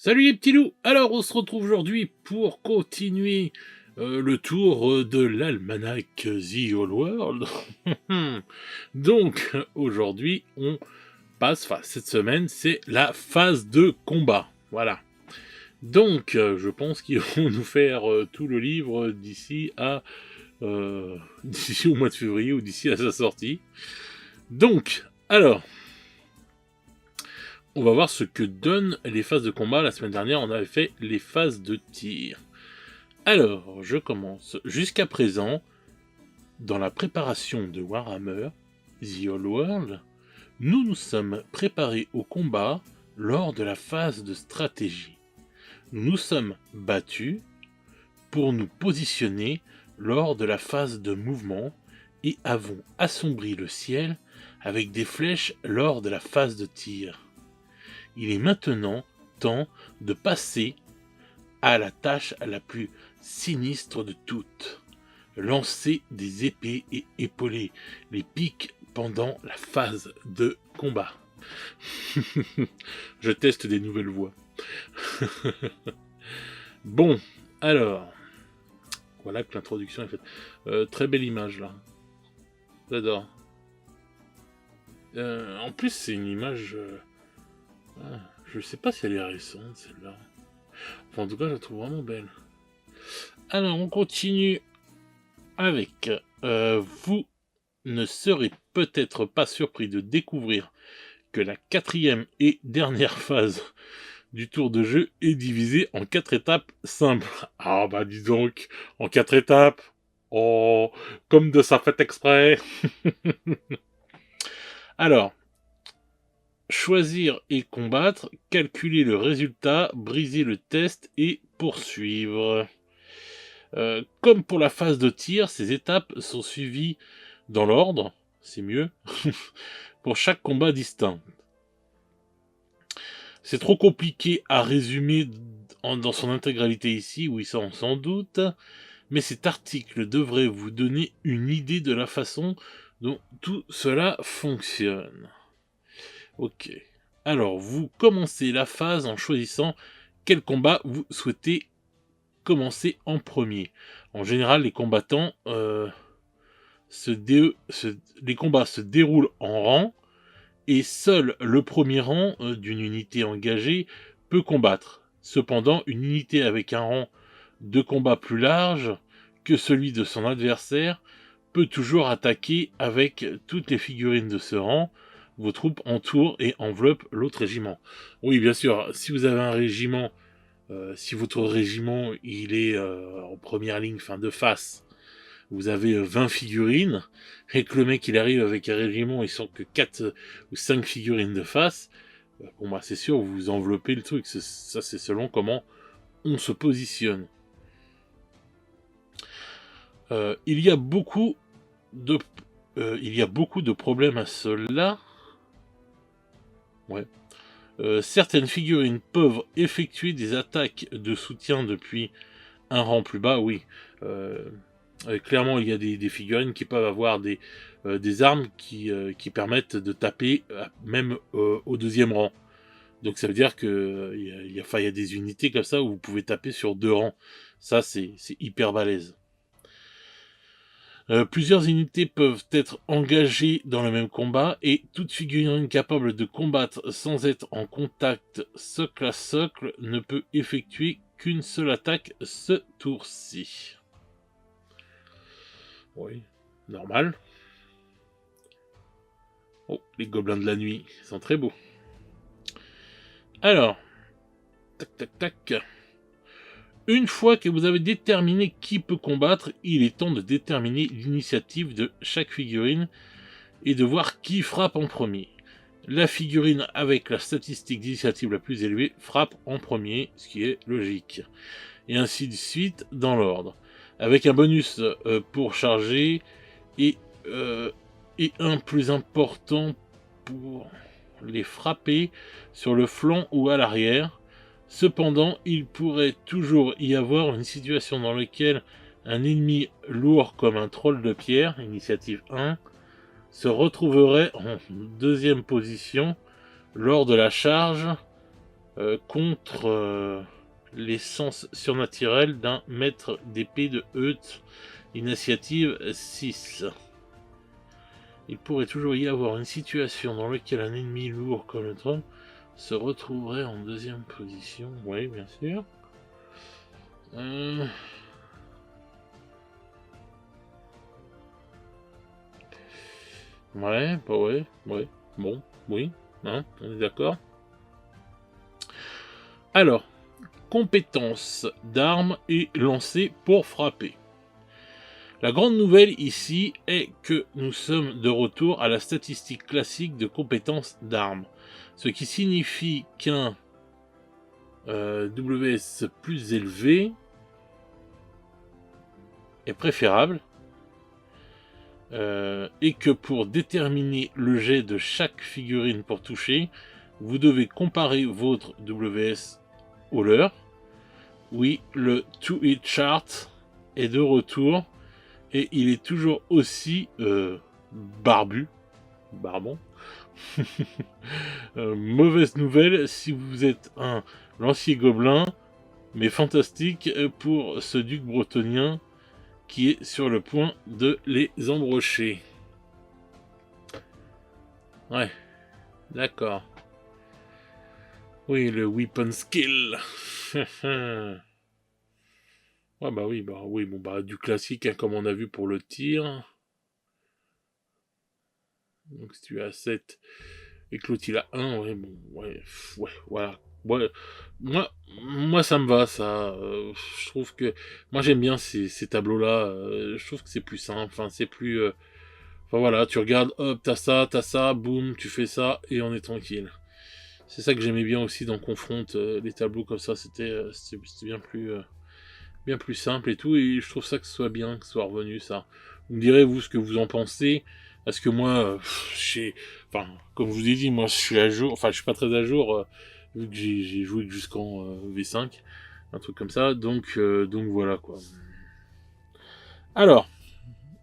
Salut les petits loups. Alors on se retrouve aujourd'hui pour continuer le tour de l'almanach The Whole World. Donc aujourd'hui on passe, enfin cette semaine c'est la phase de combat. Voilà. Donc je pense qu'ils vont nous faire tout le livre d'ici à d'ici au mois de février ou d'ici à sa sortie. Donc, alors, on va voir ce que donnent les phases de combat. La semaine dernière, on avait fait les phases de tir. Alors, je commence. Jusqu'à présent, dans la préparation de Warhammer, The Whole World, nous nous sommes préparés au combat lors de la phase de stratégie. Nous nous sommes battus pour nous positionner lors de la phase de mouvement et avons assombri le ciel avec des flèches lors de la phase de tir. Il est maintenant temps de passer à la tâche la plus sinistre de toutes. Lancer des épées et épauler les pics pendant la phase de combat. Je teste des nouvelles voix. Bon, alors, voilà que l'introduction est faite. Très belle image là. J'adore. En plus, c'est une image... je sais pas si elle est récente celle-là. Enfin, en tout cas, je la trouve vraiment belle. Alors, on continue avec... vous ne serez peut-être pas surpris de découvrir que la 4e et dernière phase du tour de jeu est divisée en 4 étapes simples. Ah bah dis donc, en 4 étapes. Oh, comme de ça fait exprès. Alors, choisir et combattre, calculer le résultat, briser le test et poursuivre. Comme pour la phase de tir, ces étapes sont suivies dans l'ordre, c'est mieux, pour chaque combat distinct. C'est trop compliqué à résumer dans son intégralité ici, oui ça on s'en doute, mais cet article devrait vous donner une idée de la façon dont tout cela fonctionne. Ok. Alors, vous commencez la phase en choisissant quel combat vous souhaitez commencer en premier. En général, les combattants les combats se déroulent en rang et seul le premier rang d'une unité engagée peut combattre. Cependant, une unité avec un rang de combat plus large que celui de son adversaire peut toujours attaquer avec toutes les figurines de ce rang. Vos troupes entourent et enveloppent l'autre régiment. Oui, bien sûr, si vous avez un régiment, si votre régiment il est en première ligne, fin de face, vous avez 20 figurines, et que le mec il arrive avec un régiment, ils sont que 4 ou 5 figurines de face, bon bah c'est sûr, vous enveloppez le truc, ça c'est selon comment on se positionne. Il y a beaucoup de problèmes à cela. Ouais. Certaines figurines peuvent effectuer des attaques de soutien depuis un rang plus bas, oui. Clairement, il y a des figurines qui peuvent avoir des armes qui permettent de taper même au 2e rang. Donc ça veut dire que il y a des unités comme ça où vous pouvez taper sur 2 rangs. Ça, c'est hyper balèze. Plusieurs unités peuvent être engagées dans le même combat et toute figurine capable de combattre sans être en contact socle à socle ne peut effectuer qu'une seule attaque ce tour-ci. Oui, normal. Oh, les gobelins de la nuit, ils sont très beaux. Alors, tac tac tac. Une fois que vous avez déterminé qui peut combattre, il est temps de déterminer l'initiative de chaque figurine et de voir qui frappe en premier. La figurine avec la statistique d'initiative la plus élevée frappe en premier, ce qui est logique. Et ainsi de suite dans l'ordre. Avec un bonus pour charger et un plus important pour les frapper sur le flanc ou à l'arrière. Cependant, il pourrait toujours y avoir une situation dans laquelle un ennemi lourd comme un troll de pierre, initiative 1, se retrouverait en 2e position lors de la charge contre l'essence surnaturelle d'un maître d'épée de Heut, initiative 6. Il pourrait toujours y avoir une situation dans laquelle un ennemi lourd comme le trône se retrouverait en deuxième position. Oui, bien sûr. Ouais, bah ouais. Bon, oui, hein, on est d'accord. Alors, compétence d'armes et lancer pour frapper. La grande nouvelle ici est que nous sommes de retour à la statistique classique de compétence d'armes, ce qui signifie qu'un WS plus élevé est préférable, et que pour déterminer le jet de chaque figurine pour toucher, vous devez comparer votre WS au leur. Oui, le 2-hit chart est de retour et il est toujours aussi barbon. Mauvaise nouvelle si vous êtes un lancier gobelin, mais fantastique pour ce duc bretonien qui est sur le point de les embrocher. Ouais, d'accord. Oui, le weapon skill. Ouais, bah oui, bon, du classique, hein, comme on a vu pour le tir. Donc si tu as 7 et que l'autre il a 1, ouais, bon, ouais, voilà. Ouais, moi ça me va, ça. Je trouve que. Moi j'aime bien ces tableaux-là. Je trouve que c'est plus simple, enfin, c'est plus. Enfin voilà, tu regardes, hop, t'as ça, boum, tu fais ça, et on est tranquille. C'est ça que j'aimais bien aussi dans Confronte, les tableaux comme ça, c'était bien plus simple et tout, et je trouve ça que ce soit bien, que ce soit revenu ça. Vous me direz, vous, ce que vous en pensez, parce que moi, enfin, comme je vous ai dit, moi je suis à jour, enfin je suis pas très à jour, vu que j'ai joué jusqu'en V5, un truc comme ça, donc voilà quoi. Alors,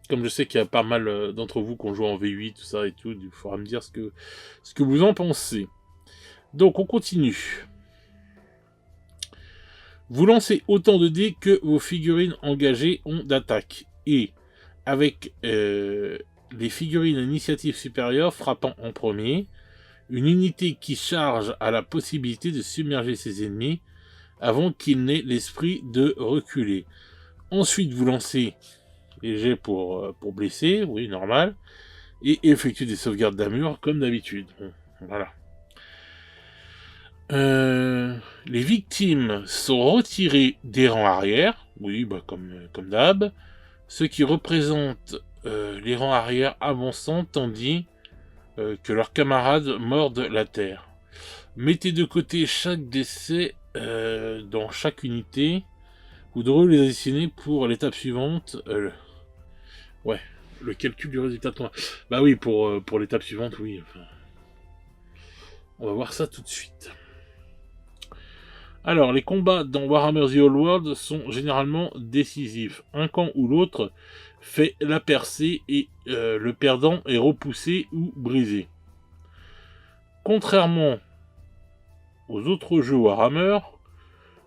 comme je sais qu'il y a pas mal d'entre vous qui ont joué en V8, tout ça et tout, il faudra me dire ce que vous en pensez. Donc on continue. Vous lancez autant de dés que vos figurines engagées ont d'attaque. Et avec les figurines à initiative supérieure frappant en premier, une unité qui charge a la possibilité de submerger ses ennemis avant qu'ils n'aient l'esprit de reculer. Ensuite, vous lancez les jets pour blesser, oui, normal, et effectuez des sauvegardes d'armure comme d'habitude. Bon, voilà. Les victimes sont retirées des rangs arrière, oui, bah comme d'hab, ce qui représente les rangs arrière avançant tandis que leurs camarades mordent la terre. Mettez de côté chaque décès dans chaque unité. Vous devrez les additionner pour l'étape suivante. Ouais, le calcul du résultat de combat. Bah oui, pour l'étape suivante, oui. Enfin, on va voir ça tout de suite. Alors, les combats dans Warhammer The Old World sont généralement décisifs. Un camp ou l'autre fait la percée et le perdant est repoussé ou brisé. Contrairement aux autres jeux Warhammer,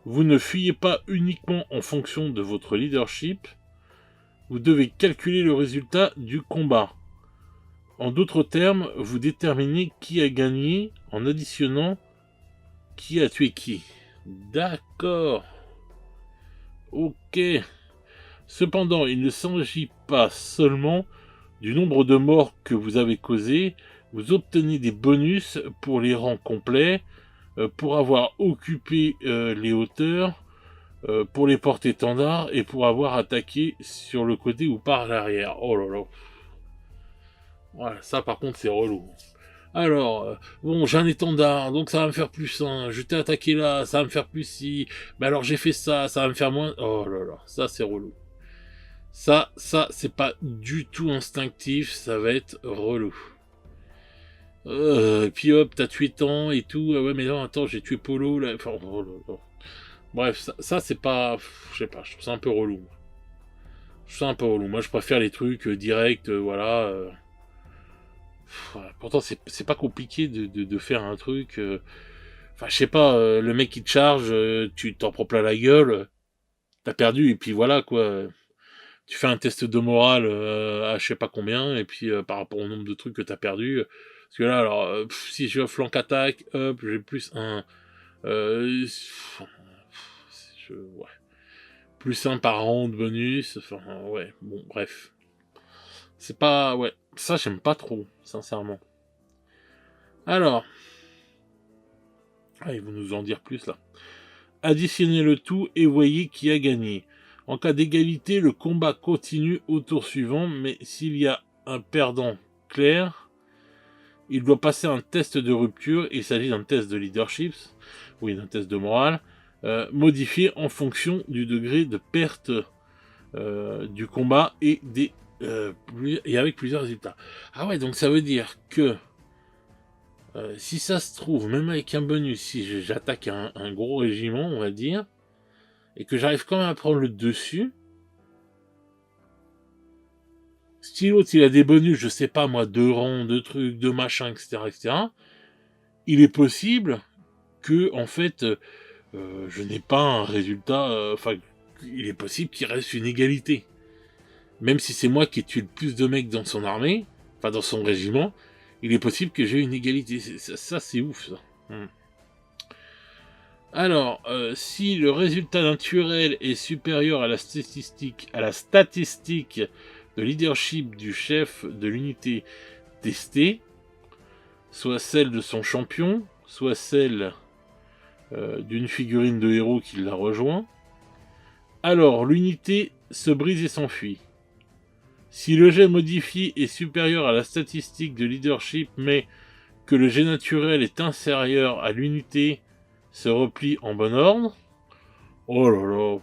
vous ne fuyez pas uniquement en fonction de votre leadership, vous devez calculer le résultat du combat. En d'autres termes, vous déterminez qui a gagné en additionnant qui a tué qui. D'accord. Ok. Cependant, il ne s'agit pas seulement du nombre de morts que vous avez causé. Vous obtenez des bonus pour les rangs complets, pour avoir occupé les hauteurs, pour les porte-étendards et pour avoir attaqué sur le côté ou par l'arrière. Oh là là. Voilà, ça par contre c'est relou. Alors, bon, j'ai un étendard, donc ça va me faire plus 1. Je t'ai attaqué là, ça va me faire plus 6. Mais alors j'ai fait ça, ça va me faire moins. Oh là là, ça c'est relou. Ça, c'est pas du tout instinctif, ça va être relou. Et puis hop, t'as tué tant et tout. Ah ouais, mais non, attends, j'ai tué Polo là. Enfin, oh là là. Bref, ça c'est pas. Je sais pas, je trouve ça un peu relou. Je trouve ça un peu relou. Moi, je préfère les trucs directs, voilà. Pourtant, c'est pas compliqué de faire un truc. Enfin, je sais pas, le mec qui te charge, tu t'en prends plein la gueule, t'as perdu, et puis voilà, quoi. Tu fais un test de morale à je sais pas combien, et puis par rapport au nombre de trucs que t'as perdu. Parce que là, alors, si je flank attaque, hop, j'ai plus un. Ouais. Plus un par round bonus, enfin, ouais, bon, bref. C'est pas. Ouais, ça, j'aime pas trop, sincèrement. Alors. Ah, ils vont nous en dire plus là. Additionnez le tout et voyez qui a gagné. En cas d'égalité, le combat continue au tour suivant, mais s'il y a un perdant clair, il doit passer un test de rupture. Il s'agit d'un test de leadership, oui, d'un test de morale, modifié en fonction du degré de perte du combat et et avec plusieurs résultats. Ah ouais, donc ça veut dire que si ça se trouve, même avec un bonus, si j'attaque un gros régiment, on va dire, et que j'arrive quand même à prendre le dessus, si l'autre il a des bonus, je sais pas moi, 2 rangs, 2 trucs, 2 machins, etc., il est possible que, en fait, je n'ai pas un résultat, enfin, il est possible qu'il reste une égalité. Même si c'est moi qui ai tué le plus de mecs dans son armée, enfin dans son régiment, il est possible que j'ai une égalité. Ça c'est ouf, ça. Alors, si le résultat naturel est supérieur à la statistique de leadership du chef de l'unité testée, soit celle de son champion, soit celle d'une figurine de héros qui l'a rejoint, alors l'unité se brise et s'enfuit. Si le jet modifié est supérieur à la statistique de leadership, mais que le jet naturel est inférieur à l'unité, se replie en bon ordre. Oh là là.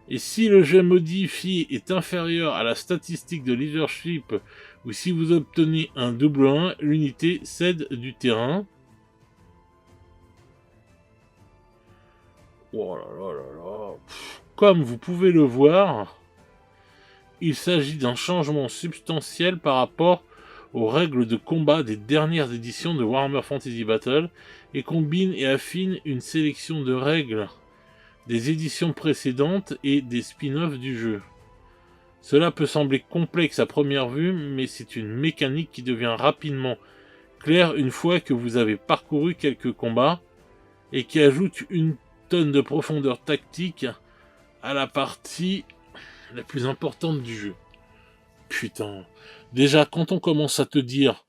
Et si le jet modifié est inférieur à la statistique de leadership, ou si vous obtenez un double 1, l'unité cède du terrain. Oh là là là là. Comme vous pouvez le voir, il s'agit d'un changement substantiel par rapport aux règles de combat des dernières éditions de Warhammer Fantasy Battle et combine et affine une sélection de règles des éditions précédentes et des spin-offs du jeu. Cela peut sembler complexe à première vue, mais c'est une mécanique qui devient rapidement claire une fois que vous avez parcouru quelques combats et qui ajoute une tonne de profondeur tactique à la partie la plus importante du jeu. Putain. Déjà, quand on commence à te dire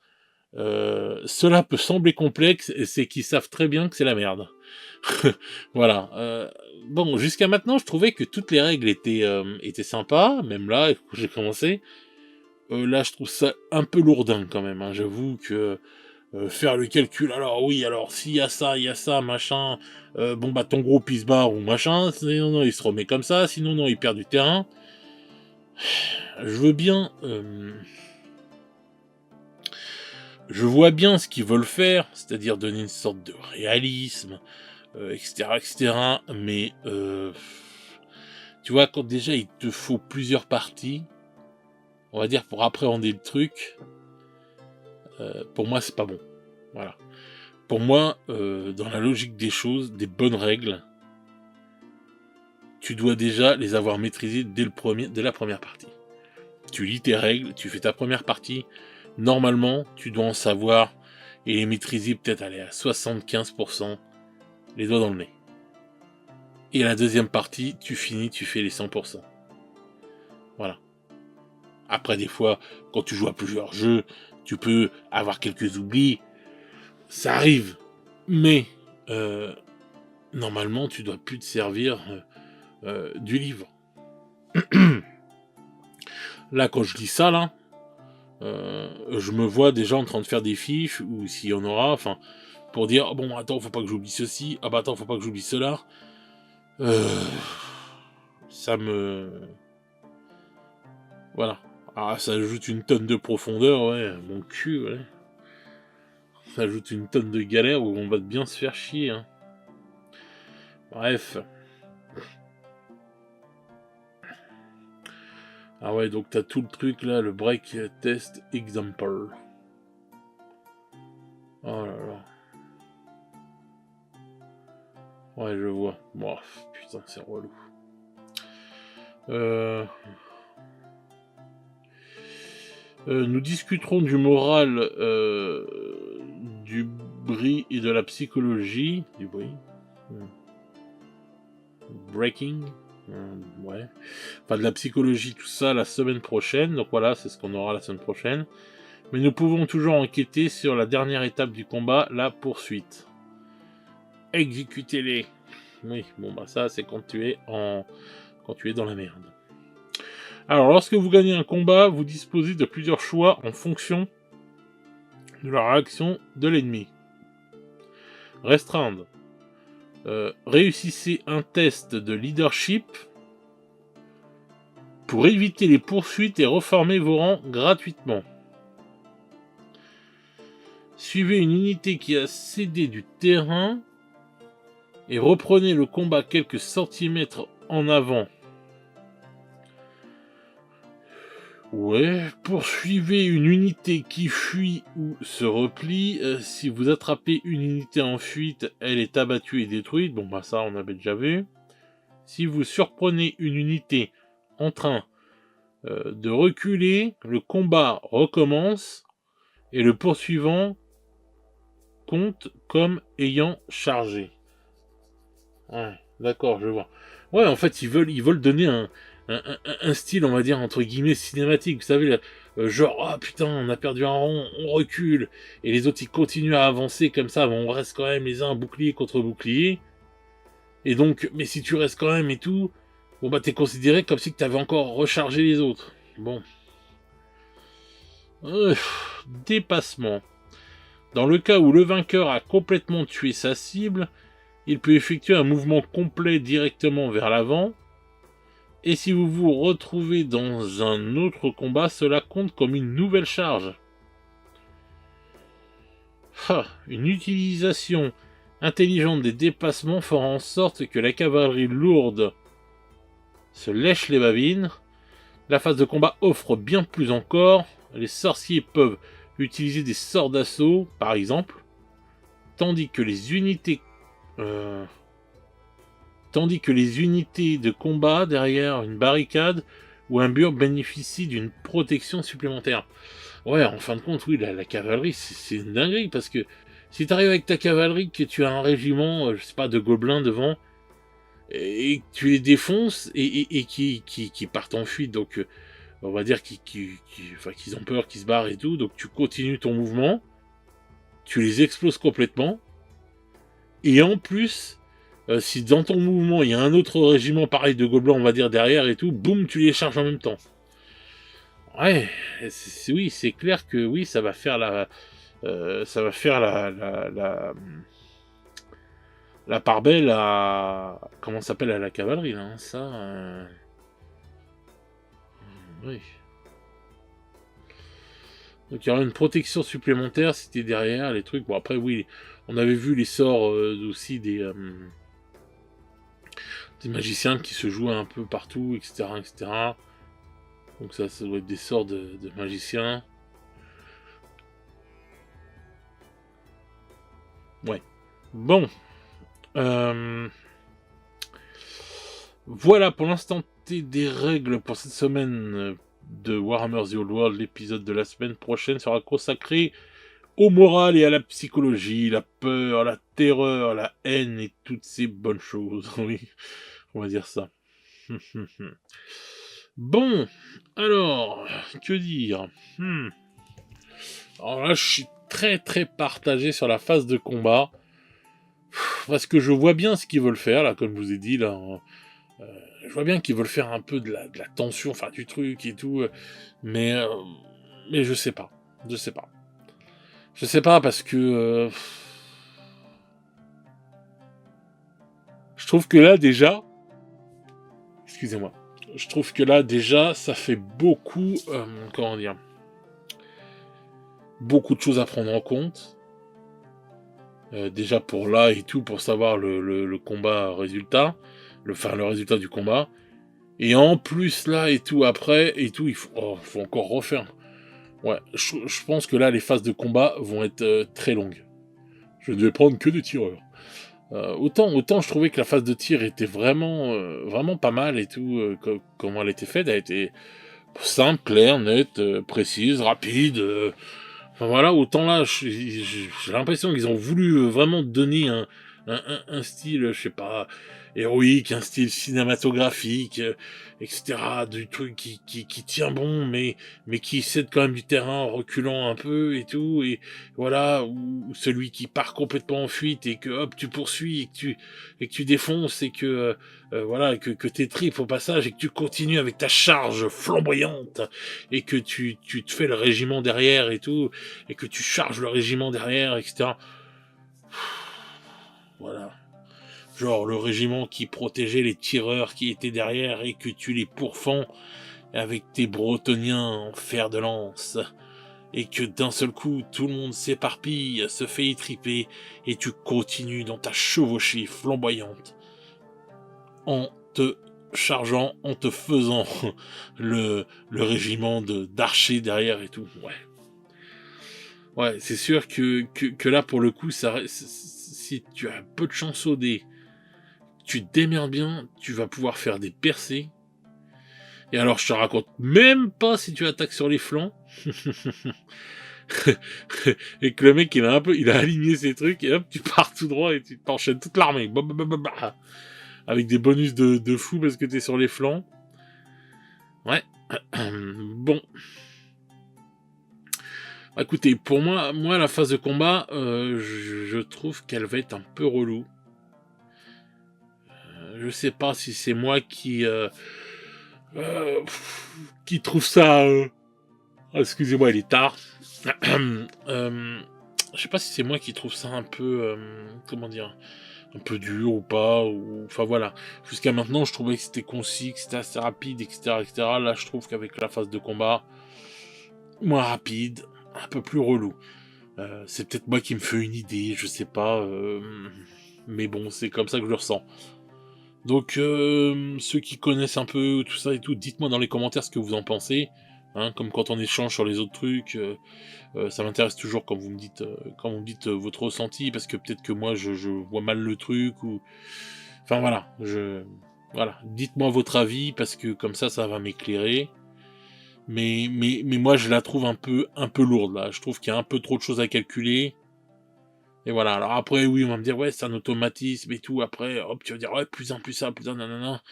cela peut sembler complexe, c'est qu'ils savent très bien que c'est la merde. Voilà. Bon, jusqu'à maintenant, je trouvais que toutes les règles étaient sympas, même là, quand j'ai commencé. Là, je trouve ça un peu lourdin quand même. Hein. J'avoue que faire le calcul, alors oui, alors s'il y a ça, machin, bon bah ton groupe il se barre ou machin, sinon non, il se remet comme ça, sinon non, il perd du terrain. Je veux bien... je vois bien ce qu'ils veulent faire, c'est-à-dire donner une sorte de réalisme, etc., etc., mais tu vois, quand déjà il te faut plusieurs parties, on va dire pour appréhender le truc, pour moi c'est pas bon. Voilà. Pour moi, dans la logique des choses, des bonnes règles, tu dois déjà les avoir maîtrisées dès la première partie. Tu lis tes règles, tu fais ta première partie, normalement, tu dois en savoir et les maîtriser peut-être aller à 75%, les doigts dans le nez. Et la deuxième partie, tu finis, tu fais les 100%. Voilà. Après, des fois, quand tu joues à plusieurs jeux, tu peux avoir quelques oublis. Ça arrive. Mais, normalement, tu dois plus te servir du livre. Là, quand je dis ça, là, je me vois déjà en train de faire des fiches, ou s'il y en aura, enfin, pour dire, oh, bon, attends, faut pas que j'oublie ceci, ah bah attends, faut pas que j'oublie cela. Ça me... Voilà. Ah, ça ajoute une tonne de profondeur, ouais, mon cul, ouais. Ça ajoute une tonne de galère où on va bien se faire chier, hein. Bref. Ah ouais, donc t'as tout le truc là, le break test example. Oh là là. Ouais, je vois. Bon, putain, c'est relou. Nous discuterons du moral, du bruit et de la psychologie. Du bruit. Breaking. Ouais. Enfin, de la psychologie, tout ça, la semaine prochaine. Donc voilà, c'est ce qu'on aura la semaine prochaine. Mais nous pouvons toujours enquêter sur la dernière étape du combat, la poursuite. Exécutez-les. Oui, bon bah ça, c'est quand tu es dans la merde. Alors, lorsque vous gagnez un combat, vous disposez de plusieurs choix en fonction de la réaction de l'ennemi. Restreindre. Réussissez un test de leadership pour éviter les poursuites et reformer vos rangs gratuitement. Suivez une unité qui a cédé du terrain et reprenez le combat quelques centimètres en avant. Ouais, poursuivez une unité qui fuit ou se replie. Si vous attrapez une unité en fuite, elle est abattue et détruite. Bon bah ça on avait déjà vu. Si vous surprenez une unité en train de reculer, le combat recommence et le poursuivant compte comme ayant chargé. Ouais, d'accord, je vois. Ouais, en fait, ils veulent donner un style, on va dire, entre guillemets, cinématique. Vous savez, genre, ah putain, on a perdu un rond, on recule. Et les autres, ils continuent à avancer comme ça. Bon, on reste quand même les uns bouclier contre bouclier. Et donc, mais si tu restes quand même et tout, bon bah t'es considéré comme si tu avais encore rechargé les autres. Bon. Dépassement. Dans le cas où le vainqueur a complètement tué sa cible, il peut effectuer un mouvement complet directement vers l'avant. Et si vous vous retrouvez dans un autre combat, cela compte comme une nouvelle charge. Une utilisation intelligente des dépassements fera en sorte que la cavalerie lourde se lèche les babines. La phase de combat offre bien plus encore. Les sorciers peuvent utiliser des sorts d'assaut, par exemple, tandis que les unités de combat derrière une barricade ou un mur bénéficient d'une protection supplémentaire. Ouais, en fin de compte, oui, la cavalerie, c'est une dinguerie, parce que si t'arrives avec ta cavalerie, que tu as un régiment, je sais pas, de gobelins devant, et que tu les défonces, et qui partent en fuite, donc on va dire qu'ils ont peur, qu'ils se barrent et tout, donc tu continues ton mouvement, tu les exploses complètement, et en plus, si dans ton mouvement il y a un autre régiment pareil de gobelins, on va dire derrière et tout, boum, tu les charges en même temps. Ouais, oui, c'est clair que oui, ça va faire la part belle à comment ça s'appelle, à la cavalerie là, hein, ça. Oui. Donc il y aura une protection supplémentaire si t'es derrière les trucs. Bon après oui, on avait vu les sorts aussi des magiciens qui se jouent un peu partout, etc., etc. Donc ça doit être des sorts de magiciens. Ouais. Bon. Voilà pour l'instant des règles pour cette semaine de Warhammer The Old World. L'épisode de la semaine prochaine sera consacré au moral et à la psychologie, la peur, la terreur, la haine et toutes ces bonnes choses. Oui, on va dire ça. Bon, alors, que dire Alors là, je suis très très partagé sur la phase de combat. Parce que je vois bien ce qu'ils veulent faire, là, comme je vous ai dit, là. Je vois bien qu'ils veulent faire un peu de la tension, enfin du truc et tout. Mais je sais pas. Je sais pas. Je sais pas parce que... je trouve que là, déjà... Excusez-moi. Je trouve que là, déjà, ça fait beaucoup... comment dire, beaucoup de choses à prendre en compte. Déjà pour là et tout, pour savoir le combat résultat. Le résultat du combat. Et en plus là et tout après et tout, il faut encore refaire. Ouais, je pense que là les phases de combat vont être très longues. Je ne vais prendre que des tireurs. Autant je trouvais que la phase de tir était vraiment pas mal et tout, comment elle était faite, elle était simple, claire, nette, précise, rapide. Enfin voilà, autant là, j'ai l'impression qu'ils ont voulu vraiment donner un style, je sais pas, héroïque, un style cinématographique, etc. Du truc qui tient bon, mais qui cède quand même du terrain en reculant un peu et tout, et voilà, ou celui qui part complètement en fuite et que hop, tu poursuis et que tu défonces et que voilà, que t'es tripes au passage et que tu continues avec ta charge flamboyante et que tu te fais le régiment derrière et tout, et que tu charges le régiment derrière, etc. Voilà. Genre le régiment qui protégeait les tireurs qui étaient derrière et que tu les pourfends avec tes bretoniens en fer de lance. Et que d'un seul coup, tout le monde s'éparpille, se fait étriper, et tu continues dans ta chevauchée flamboyante en te chargeant, en te faisant le régiment d'archers derrière et tout. Ouais. Ouais, c'est sûr que là, pour le coup, si tu as peu de chance au dé, tu te démerdes bien, tu vas pouvoir faire des percées. Et alors, je te raconte même pas si tu attaques sur les flancs. Et que le mec, il a aligné ses trucs, et hop, tu pars tout droit et tu t'enchaînes toute l'armée. Avec des bonus de fou parce que t'es sur les flancs. Ouais. Bon. Écoutez, pour moi, la phase de combat, je trouve qu'elle va être un peu relou. Je sais pas si c'est moi qui trouve ça... excusez-moi, il est tard. Je sais pas si c'est moi qui trouve ça un peu... comment dire, un peu dur ou pas, ou... Enfin voilà. Jusqu'à maintenant, je trouvais que c'était concis, que c'était assez rapide, etc., etc. Là, je trouve qu'avec la phase de combat, moins rapide, un peu plus relou. C'est peut-être moi qui me fais une idée, je sais pas. Mais bon, c'est comme ça que je le ressens. Donc, ceux qui connaissent un peu tout ça et tout, dites-moi dans les commentaires ce que vous en pensez. Hein, comme quand on échange sur les autres trucs, ça m'intéresse toujours quand vous me dites votre ressenti, parce que peut-être que moi je vois mal le truc, ou... Enfin voilà, voilà. Dites-moi votre avis, parce que comme ça va m'éclairer. Mais moi je la trouve un peu lourde là. Je trouve qu'il y a un peu trop de choses à calculer. Et voilà. Alors après, oui, on va me dire, ouais, c'est un automatisme et tout. Après, hop, tu vas dire, ouais, plus un, plus ça, plus un, nanana.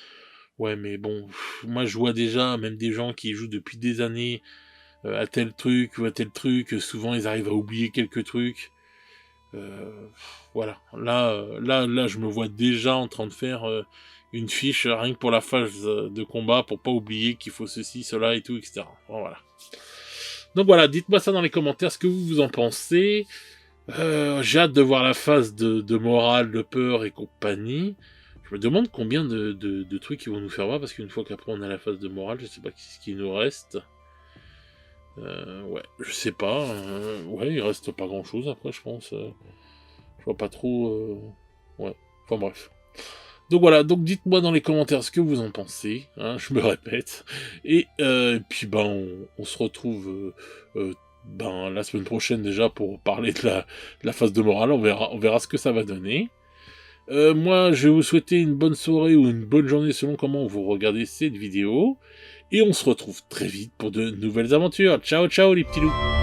Ouais, mais bon, moi je vois déjà, même des gens qui jouent depuis des années à tel truc ou à tel truc, souvent ils arrivent à oublier quelques trucs. Voilà. Là, je me vois déjà en train de faire une fiche rien que pour la phase de combat, pour pas oublier qu'il faut ceci, cela et tout, etc. Bon, voilà. Donc voilà, dites-moi ça dans les commentaires, ce que vous en pensez. J'ai hâte de voir la phase de morale, de peur et compagnie. Je me demande combien de trucs ils vont nous faire voir, parce qu'une fois qu'après on a la phase de morale, je sais pas ce qui nous reste. Ouais, je sais pas. Ouais, il reste pas grand chose après, je pense. Je vois pas trop. Ouais, enfin bref. Donc voilà, donc dites-moi dans les commentaires ce que vous en pensez, hein, je me répète. Et puis on se retrouve la semaine prochaine déjà pour parler de la phase de morale, on verra ce que ça va donner. Moi, je vais vous souhaiter une bonne soirée ou une bonne journée selon comment vous regardez cette vidéo. Et on se retrouve très vite pour de nouvelles aventures. Ciao, ciao les petits loups!